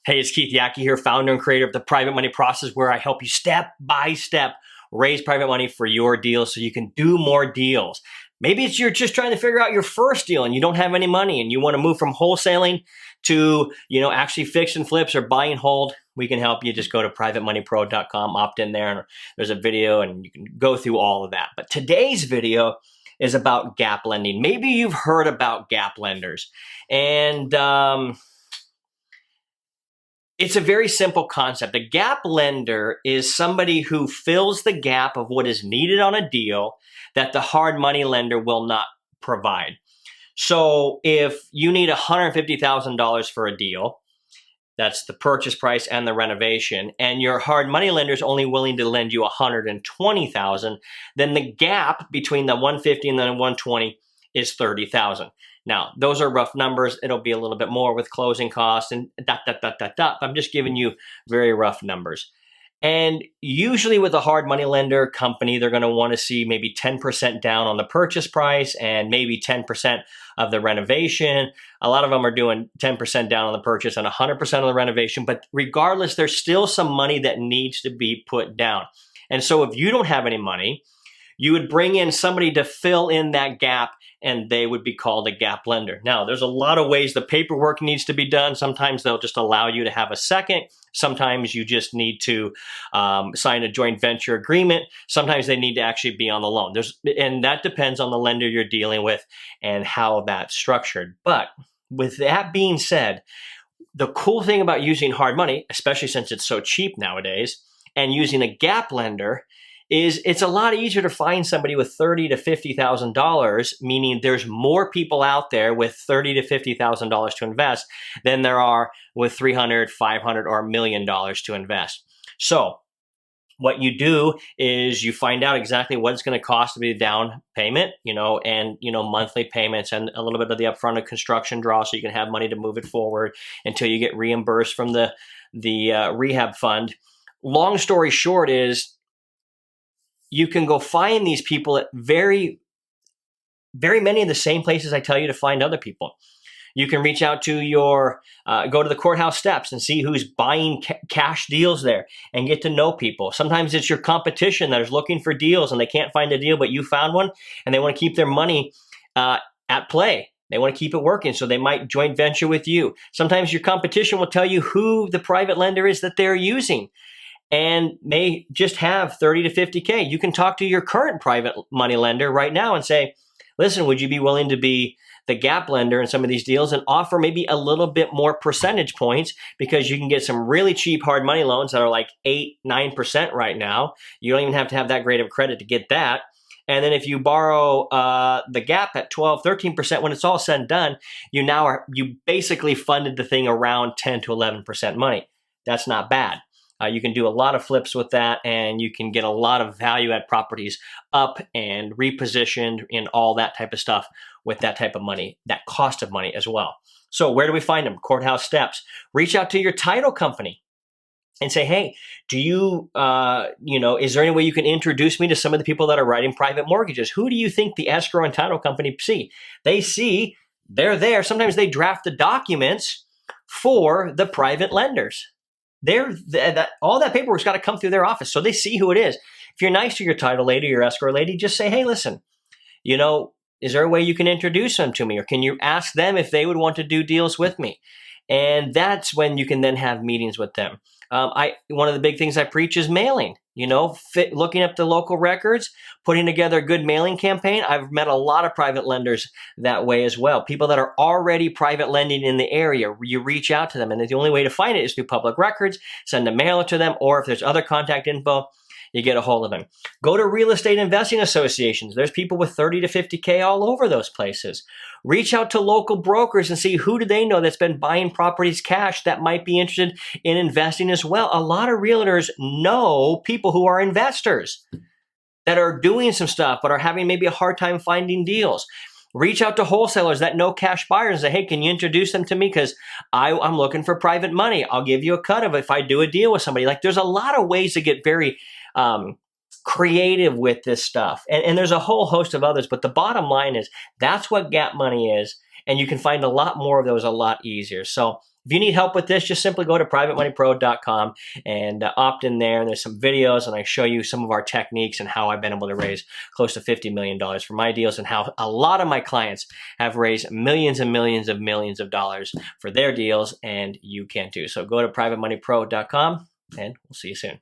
Hey, it's Keith Yackey here, founder and creator of the Private Money Process, where I help you step by step raise private money for your deals so you can do more deals. Maybe it's you're just trying to figure out your first deal and you don't have any money and you want to move from wholesaling to, actually fix and flips or buy and hold. We can help you. Just go to privatemoneypro.com, opt in there, and there's a video and you can go through all of that. But today's video is about gap lending. Maybe you've heard about gap lenders, and it's a very simple concept. A gap lender is somebody who fills the gap of what is needed on a deal that the hard money lender will not provide. So if you need $150,000 for a deal, that's the purchase price and the renovation, and your hard money lender is only willing to lend you $120,000, then the gap between the 150 and the 120 is $30,000. Now, those are rough numbers. It'll be a little bit more with closing costs and I'm just giving you very rough numbers. And usually with a hard money lender company, they're going to want to see maybe 10% down on the purchase price and maybe 10% of the renovation. A lot of them are doing 10% down on the purchase and 100% of the renovation. But regardless, there's still some money that needs to be put down. And so if you don't have any money, you would bring in somebody to fill in that gap, and they would be called a gap lender. Now, there's a lot of ways the paperwork needs to be done. Sometimes they'll just allow you to have a second. Sometimes you just need to sign a joint venture agreement. Sometimes they need to actually be on the loan. And that depends on the lender you're dealing with and how that's structured. But with that being said, the cool thing about using hard money, especially since it's so cheap nowadays, and using a gap lender is it's a lot easier to find somebody with $30,000 to $50,000, meaning there's more people out there with $30,000 to $50,000 to invest than there are with $300,000, $500,000, or $1 million to invest. So what you do is you find out exactly what it's going to cost to be the down payment, and monthly payments and a little bit of the upfront of construction draw, so you can have money to move it forward until you get reimbursed from the rehab fund. Long story short is, you can go find these people at very, very many of the same places I tell you to find other people. You can reach out to go to the courthouse steps and see who's buying cash deals there and get to know people. Sometimes it's your competition that is looking for deals and they can't find a deal, but you found one and they want to keep their money at play. They want to keep it working, so they might joint venture with you. Sometimes your competition will tell you who the private lender is that they're using, and may just have 30 to 50K. You can talk to your current private money lender right now and say, listen, would you be willing to be the gap lender in some of these deals and offer maybe a little bit more percentage points, because you can get some really cheap hard money loans that are like 8-9% right now. You don't even have to have that great of credit to get that. And then if you borrow the gap at 12-13%, when it's all said and done, you basically funded the thing around 10 to 11% money. That's not bad. You can do a lot of flips with that, and you can get a lot of value add properties up and repositioned in all that type of stuff with that type of money, that cost of money as well. So where do we find them? Courthouse steps. Reach out to your title company and say, hey, do you, is there any way you can introduce me to some of the people that are writing private mortgages? Who do you think the escrow and title company see? They're there. Sometimes they draft the documents for the private lenders. All that paperwork's got to come through their office, so they see who it is. If you're nice to your title lady, your escrow lady, just say, hey, listen, is there a way you can introduce them to me? Or can you ask them if they would want to do deals with me? And that's when you can then have meetings with them. One of the big things I preach is mailing. Looking up the local records, putting together a good mailing campaign. I've met a lot of private lenders that way as well. People that are already private lending in the area, you reach out to them, and the only way to find it is through public records. Send a mailer to them, or if there's other contact info, you get a hold of them. Go to real estate investing associations. There's people with 30 to 50K all over those places. Reach out to local brokers and see who do they know that's been buying properties cash that might be interested in investing as well. A lot of realtors know people who are investors that are doing some stuff but are having maybe a hard time finding deals. Reach out to wholesalers that know cash buyers and say, hey, can you introduce them to me? Because I'm looking for private money. I'll give you a cut of it if I do a deal with somebody. Like, there's a lot of ways to get very creative with this stuff. And there's a whole host of others, but the bottom line is that's what gap money is. And you can find a lot more of those a lot easier. So If you need help with this, just simply go to privatemoneypro.com and opt in there. And there's some videos, and I show you some of our techniques and how I've been able to raise close to $50 million for my deals, and how a lot of my clients have raised millions and millions of dollars for their deals, and you can too. So go to privatemoneypro.com, and we'll see you soon.